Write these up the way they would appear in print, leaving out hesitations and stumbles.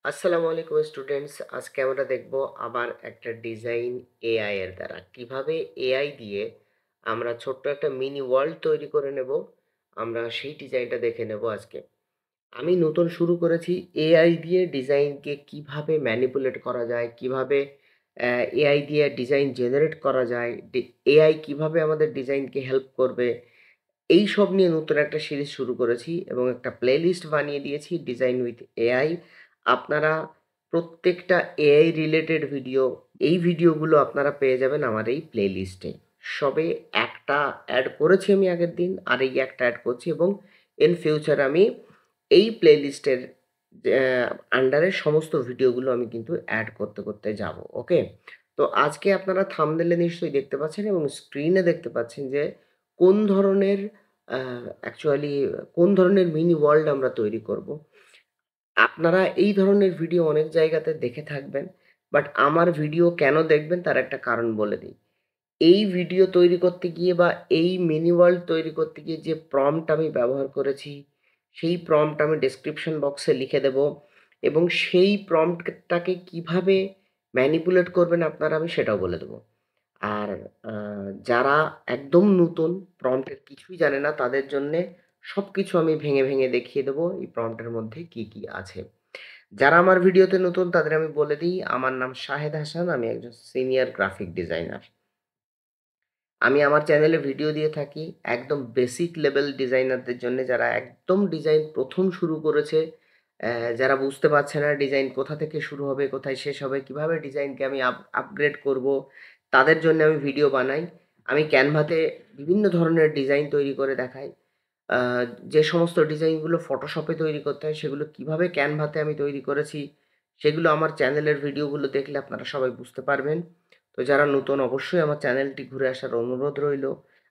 আসসালামু আলাইকুম স্টুডেন্টস। আজকে আমরা দেখব আবার একটা ডিজাইন এআই এর দ্বারা কিভাবে এআই দিয়ে আমরা ছোট্ট একটা মিনি ওয়ার্ল্ড তৈরি করে নেব। আমরা সেই ডিজাইনটা দেখে নেব আজকে। আমি নতুন শুরু করেছি এআই দিয়ে ডিজাইনকে কিভাবে ম্যানিপুলেট করা যায়, কিভাবে এআই দিয়ে ডিজাইন জেনারেট করা যায়, এআই কিভাবে আমাদের ডিজাইনকে হেল্প করবে। এই সব নিয়ে নতুন একটা সিরিজ শুরু করেছি এবং একটা প্লেলিস্ট বানিয়ে দিয়েছি ডিজাইন উইথ এআই। আপনারা প্রত্যেকটা এআই রিলেটেড ভিডিও, এই ভিডিওগুলো আপনারা পেয়ে যাবেন আমার এই প্লেলিস্টে। সবে একটা অ্যাড করেছি আমি আগের দিন, আর এই একটা অ্যাড করছি এবং ইন ফিউচার আমি এই প্লেলিস্টের আন্ডারে সমস্ত ভিডিওগুলো আমি কিন্তু অ্যাড করতে করতে যাব। ওকে, তো আজকে আপনারা থাম্বনেলে নিশ্চয়ই দেখতে পাচ্ছেন এবং স্ক্রিনে দেখতে পাচ্ছেন যে কোন ধরনের অ্যাকচুয়ালি কোন ধরনের মিনি ওয়ার্ল্ড আমরা তৈরি করব। আপনারা এই ধরনের ভিডিও অনেক জায়গাতে দেখে থাকবেন, বাট আমার ভিডিও কেন দেখবেন তার একটা কারণ বলে দিই। এই ভিডিও তৈরি করতে গিয়ে বা এই মিনি ওয়ার্ল্ড তৈরি করতে গিয়ে যে প্রম্পট আমি ব্যবহার করেছি, সেই প্রম্পট আমি ডেসক্রিপশন বক্সে লিখে দেব এবং সেই প্রম্পটটাকে কিভাবে ম্যানিপুলেট করবেন আপনারা আমি সেটাও বলে দেবো। আর যারা একদম নতুন, প্রম্পটের কিছুই জানে না, তাদের জন্যে সবকিছু আমি ভেঙে ভেঙে দেখিয়ে দেবো এই প্রম্পটের মধ্যে কি কি আছে। যারা আমার ভিডিওতে নতুন তাদের আমি বলে দিই, আমার নাম শাহেদ হাসান, আমি একজন সিনিয়র গ্রাফিক ডিজাইনার। আমি আমার চ্যানেলে ভিডিও দিয়ে থাকি একদম বেসিক লেভেল ডিজাইনারদের জন্য, যারা একদম ডিজাইন প্রথম শুরু করেছে, যারা বুঝতে পারছে না ডিজাইন কোথা থেকে শুরু হবে কোথায় শেষ হবে, কিভাবে ডিজাইনকে আমি আপগ্রেড করব, তাদের জন্য আমি ভিডিও বানাই। আমি ক্যানভাতে বিভিন্ন ধরনের ডিজাইন তৈরি করে দেখাই। আহ, যে সমস্ত ডিজাইনগুলো ফটোশপে তৈরি করতে হয় সেগুলো কিভাবে ক্যানভাতে আমি তৈরি করেছি, সেগুলো আমার চ্যানেলের ভিডিওগুলো দেখলে আপনারা সবাই বুঝতে পারবেন। তো যারা নতুন অবশ্যই আমার চ্যানেলটি ঘুরে আসার অনুরোধ রইল।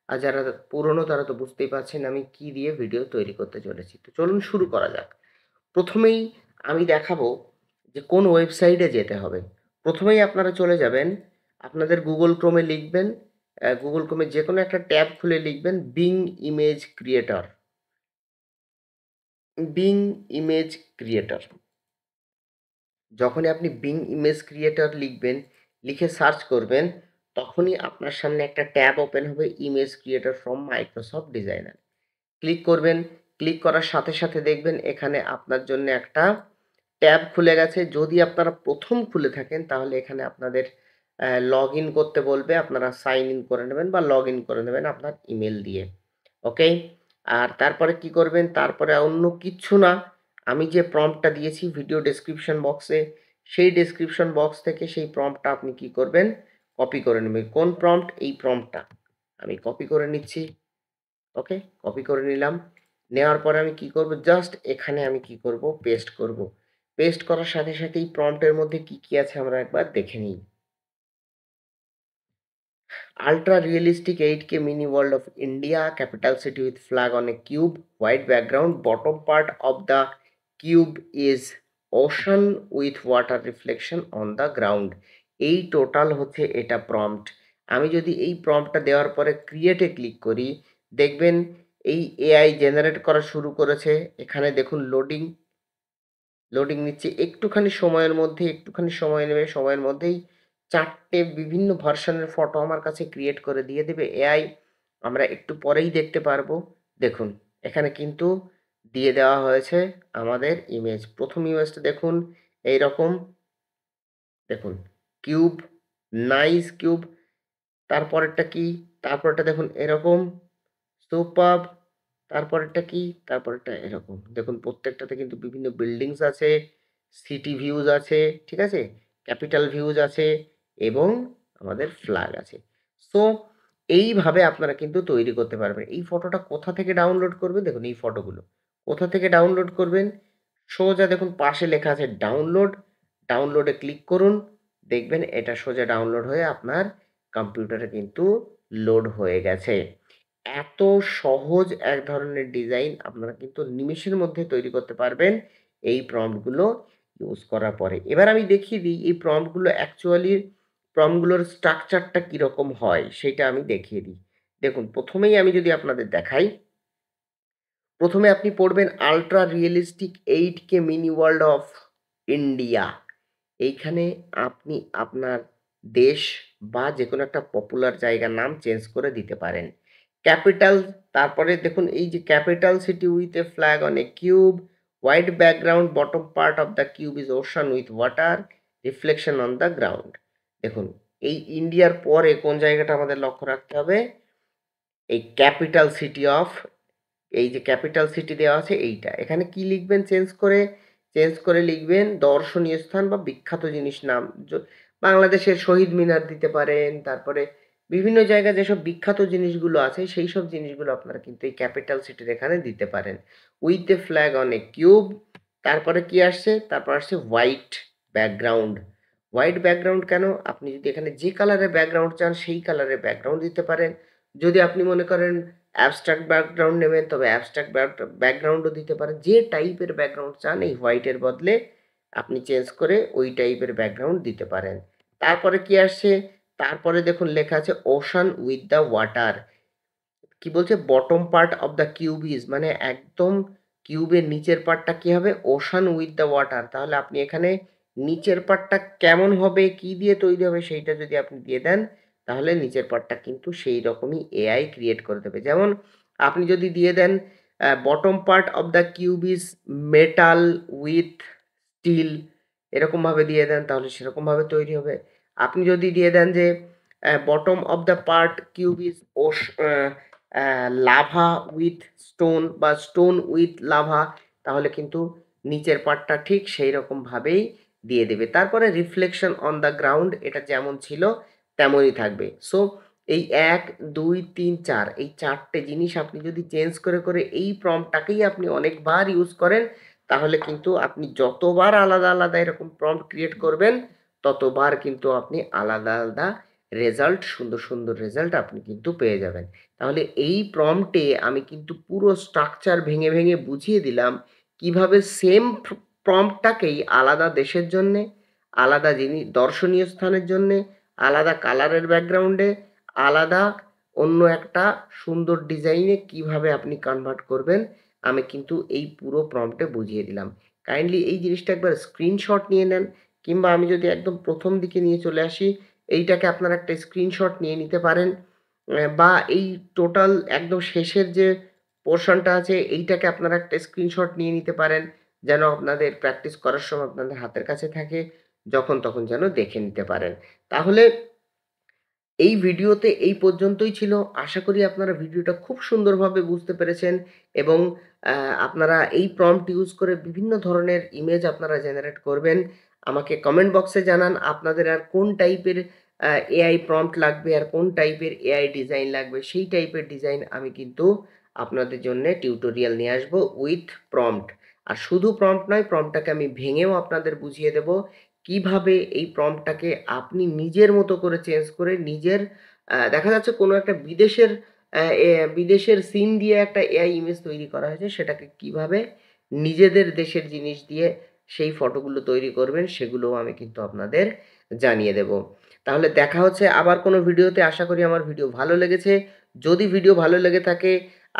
আর যারা পুরনো তারা তো বুঝতেই পারছেন আমি কি দিয়ে ভিডিও তৈরি করতে চলেছি। তো চলুন শুরু করা যাক। প্রথমেই আমি দেখাবো যে কোন ওয়েবসাইটে যেতে হবে। প্রথমেই আপনারা চলে যাবেন, আপনাদের গুগল ক্রোমে লিখবেন, গুগল ক্রোমে যে কোনো একটা ট্যাব খুলে লিখবেন being image creator. Being image creator, যখনই আপনি বিং ইমেজ ক্রিয়েটর লিখবেন, লিখে সার্চ করবেন, তখনই আপনার সামনে একটা ট্যাব ওপেন হবে image creator from Microsoft designer. Click করবেন। ক্লিক করার সাথে সাথে দেখবেন এখানে আপনার জন্য একটা ট্যাব খুলে গেছে। যদি আপনারা প্রথম খুলে থাকেন তাহলে এখানে আপনাদের লগ ইন করতে বলবে, আপনারা সাইন ইন করে নেবেন বা লগ ইন করে নেবেন আপনার ইমেল দিয়ে। ওকে, আর তারপরে কি করবেন, তারপরে অন্য কিচ্ছু না, আমি যে প্রম্পটটা দিয়েছি ভিডিও ডেসক্রিপশন বক্সে, সেই ডেসক্রিপশন বক্স থেকে সেই প্রম্পটটা আপনি কি করবেন, কপি করে নেবেন। কোন প্রম্পট? এই প্রম্পটটা আমি কপি করে নিচ্ছি। ওকে, কপি করে নিলাম। নেওয়ার পরে আমি কি করব, জাস্ট এখানে আমি কি করব, পেস্ট করব। পেস্ট করার সাথে সাথেই প্রম্পটের মধ্যে কি কি আছে আমরা একবার দেখে নিই। Ultra realistic 8K mini world of India, capital city with flag on a cube, white background. Bottom part of the cube is ocean with water reflection on the ground. এই টোটাল হচ্ছে এটা প্রম্পট। আমি যদি এই প্রম্পটটা দেওয়ার পরে ক্রিয়েটে click করি, দেখবেন এই এআই জেনারেট করা শুরু করেছে। এখানে দেখুন লোডিং লোডিং নিচ্ছে, একটুখানি সময়ের মধ্যে, একটুখানি সময় নেবে, সময়ের মধ্যেই 4টে বিভিন্ন ভার্সনের ফটো আমার কাছে ক্রিয়েট করে দিয়ে দেবে এআই। আমরা একটু পরেই দেখতে পারবো। দেখুন এখানে কিন্তু দিয়ে দেওয়া হয়েছে আমাদের ইমেজ। প্রথম ইমেজটা দেখুন এইরকম, দেখুন কিউব, নাইস কিউব। তারপরেরটা কি, তারপরেরটা দেখুন এরকম, সুপারব। তারপরেরটা কি, তারপরেরটা এরকম। দেখুন প্রত্যেকটাতে কিন্তু বিভিন্ন বিল্ডিংস আছে, সিটি ভিউজ আছে, ঠিক আছে? ক্যাপিটাল ভিউজ আছে এবং আমাদের ফ্ল্যাগ আছে। সো এইভাবে আপনারা কিন্তু তৈরি করতে পারবেন। এই ফটোটা কোথা থেকে ডাউনলোড করবেন? দেখুন এই ফটোগুলো কোথা থেকে ডাউনলোড করবেন? সোজা দেখুন পাশে লেখা আছে ডাউনলোড। ডাউনলোডে ক্লিক করুন। দেখবেন এটা সোজা ডাউনলোড হয়ে আপনার কম্পিউটারে কিন্তু লোড হয়ে গেছে। এত সহজ এক ধরনের ডিজাইন আপনারা কিন্তু নিমেষের মধ্যে তৈরি করতে পারবেন এই প্রম্পটগুলো ইউজ করার পরে। এবার আমি দেখিয়ে দিই এই প্রম্পটগুলোর স্ট্রাকচারটা কীরকম হয় সেইটা আমি দেখিয়ে দিই। দেখুন প্রথমেই আমি যদি আপনাদের দেখাই, প্রথমে আপনি পড়বেন ultra realistic 8K mini world of India. এইখানে আপনি আপনার দেশ বা যেকোনো একটা পপুলার জায়গার নাম চেঞ্জ করে দিতে পারেন। ক্যাপিটাল, তারপরে দেখুন এই যে capital city with a flag on a cube, white background, bottom part of the cube is ocean with water, reflection on the ground. দেখুন এই ইন্ডিয়ার পরে কোন জায়গাটা আমাদের লক্ষ্য রাখতে হবে? এই ক্যাপিটাল সিটি অফ, এই যে ক্যাপিটাল সিটি দেওয়া আছে এইটা। এখানে কি লিখবেন চেঞ্জ করে? চেঞ্জ করে লিখবেন দর্শনীয় স্থান বা বিখ্যাত জিনিস নাম। বাংলাদেশের শহীদ মিনার দিতে পারেন, তারপরে বিভিন্ন জায়গায় যেসব বিখ্যাত জিনিসগুলো আছে সেই সব জিনিসগুলো আপনারা কিন্তু এই ক্যাপিটাল সিটির এখানে দিতে পারেন। With a flag on a cube, তারপরে কি আসছে? তারপর আসছে হোয়াইট ব্যাকগ্রাউন্ড। হোয়াইট ব্যাকগ্রাউন্ড কেন? আপনি যদি এখানে যে কালারের ব্যাকগ্রাউন্ড চান সেই কালারের ব্যাকগ্রাউন্ড দিতে পারেন। যদি আপনি মনে করেন অ্যাবস্ট্রাক্ট ব্যাকগ্রাউন্ড নেবেন তবে অ্যাবস্ট্রাক্ট ব্যাকগ্রাউন্ডও দিতে পারেন। যে টাইপের ব্যাকগ্রাউন্ড চান এই হোয়াইটের বদলে আপনি চেঞ্জ করে ওই টাইপের ব্যাকগ্রাউন্ড দিতে পারেন। তারপরে কি আসছে? তারপরে দেখুন লেখা আছে ওশান উইথ দ্য ওয়াটার। কি বলছে? Bottom part of the cube is, মানে একদম কিউবের নিচের পার্টটা কি হবে? Ocean with the water. তাহলে আপনি এখানে নিচের পার্টটা কেমন হবে, কি দিয়ে তৈরি হবে সেইটা যদি আপনি দিয়ে দেন তাহলে নিচের পার্টটা কিন্তু সেই রকমই এআই ক্রিয়েট করে দেবে। যেমন আপনি যদি দিয়ে দেন bottom part of the cube is metal with steel, এরকমভাবে দিয়ে দেন তাহলে সেরকমভাবে তৈরি হবে। আপনি যদি দিয়ে দেন যে bottom of the part cube is lava with stone বা স্টোন উইথ লাভা, তাহলে কিন্তু নিচের পার্টটা ঠিক সেই রকমভাবেই দিয়ে দেবে। তারপরে রিফ্লেকশন অন দ্য গ্রাউন্ড, এটা যেমন ছিল তেমনই থাকবে। সো এই ১, ২, ৩, ৪ এই ৪ টে জিনিস আপনি যদি চেঞ্জ করে, করে এই প্রম্পটটাকেই আপনি অনেকবার ইউজ করেন তাহলে কিন্তু আপনি যতবার আলাদা, আলাদা এরকম প্রম্পট ক্রিয়েট করবেন ততবার কিন্তু আপনি আলাদা, আলাদা রেজাল্ট, সুন্দর, সুন্দর রেজাল্ট আপনি কিন্তু পেয়ে যাবেন। তাহলে এই প্রম্পটে আমি কিন্তু পুরো স্ট্রাকচার ভেঙে, ভেঙে বুঝিয়ে দিলাম কিভাবে সেম প্রম্পটটাকেই আলাদা দেশের জন্যে, আলাদা দর্শনীয় স্থানের জন্যে, আলাদা কালারের ব্যাকগ্রাউন্ডে, আলাদা অন্য একটা সুন্দর ডিজাইনে কিভাবে আপনি কনভার্ট করবেন আমি কিন্তু এই পুরো প্রম্পটে বুঝিয়ে দিলাম। কাইন্ডলি এই জিনিসটা একবার স্ক্রিনশট নিয়ে নেন, কিংবা আমি যদি একদম প্রথম দিকে নিয়ে চলে আসি, এইটাকে আপনারা একটা স্ক্রিনশট নিয়ে নিতে পারেন। বা এই টোটাল একদম শেষের যে পোরশনটা আছে এইটাকে আপনারা একটা স্ক্রিনশট নিয়ে নিতে পারেন। যেন আপনাদের প্র্যাকটিস করার সময় আপনাদের হাতের কাছে থাকে। যখন তখন যেন দেখে নিতে পারেন। তাহলে এই ভিডিওতে এই পর্যন্তই ছিল। আশা করি আপনারা ভিডিওটা খুব সুন্দরভাবে বুঝতে পেরেছেন এবং আ আপনারা এই প্রম্পট ইউজ করে বিভিন্ন ধরনের ইমেজ আপনারা জেনারেট করবেন। আমাকে কমেন্ট বক্সে জানান আপনাদের আর কোন টাইপের এআই প্রম্পট লাগবে আর কোন টাইপের এআই ডিজাইন লাগবে। সেই টাইপের ডিজাইন আমি কিন্তু আপনাদের জন্যে টিউটোরিয়াল নিয়ে আসবো উইথ প্রম্পট। আর শুধু প্রম্পট নয়, প্রম্পটটাকে আমি ভেঙেও আপনাদের বুঝিয়ে দেব কিভাবে এই প্রম্পটটাকে আপনি নিজের মতো করে চেঞ্জ করে নিজের দেখা যাচ্ছে কোনো একটা বিদেশের সিন দিয়ে একটা এআই ইমেজ তৈরি করা হয়েছে, সেটাকে কিভাবে নিজেদের দেশের জিনিস দিয়ে সেই ফটোগুলো তৈরি করবেন সেগুলোও আমি কিন্তু আপনাদের জানিয়ে দেব। তাহলে দেখা হচ্ছে আবার কোনো ভিডিওতে। আশা করি আমার ভিডিও ভালো লেগেছে। যদি ভিডিও ভালো লেগে থাকে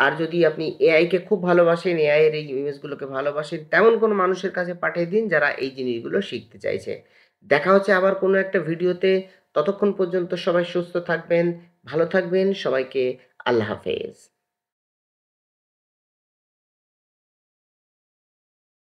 আর যদি আপনি এআইকে খুব ভালোবাসেন, এআই এর এই ইমেজগুলোকে ভালোবাসেন, তেমন কোনো মানুষের কাছে পাঠিয়ে দিন যারা এই জিনিসগুলো শিখতে চাইছে। দেখা হচ্ছে আবার কোনো একটা ভিডিওতে। ততক্ষণ পর্যন্ত সবাই সুস্থ থাকবেন, ভালো থাকবেন। সবাইকে আল্লাহ হাফেজ।